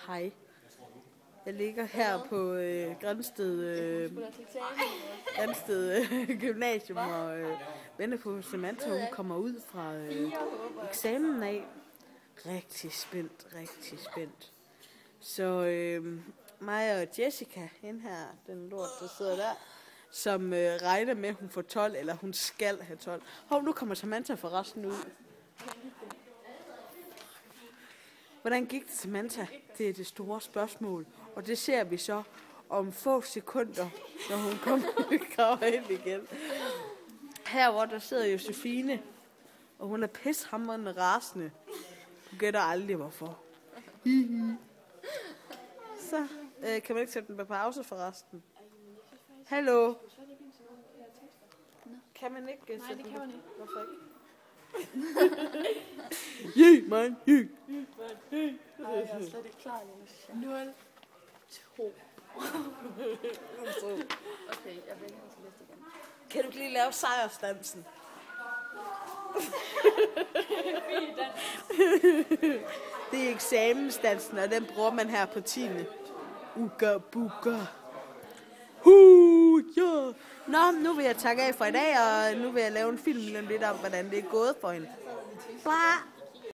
Hej. Jeg ligger her på Grænsted Gymnasium og venter på Samantha, hun kommer ud fra eksamen af. Rigtig spændt. Så mig og Jessica, hende her, den lort, der sidder der, som regner med, at hun får 12, eller hun skal have 12. Hov, nu kommer Samantha forresten ud. Hvordan gik det, Samantha? Det er det store spørgsmål. Og det ser vi så om få sekunder, når hun kommer ind igen. Her hvor der sidder Josefine, og hun er pishamrende rasende. Du gætter aldrig hvorfor. Så kan man ikke sætte den på pause forresten. Hallo? Kan man ikke sætte den? Nej, det kan man ikke. Hvorfor ikke? Man. Nej, jeg er slet ikke klar nu. 0, 2. Okay, jeg vælger til lidt igen. Kan du ikke lige lave sejrsdansen? Det er eksamensdansen, og den bruger man her på 10. Uga buga. Ja. Nå, nu vil jeg takke af for i dag, og nu vil jeg lave en film lidt om, hvordan det er gået for hende. Blah.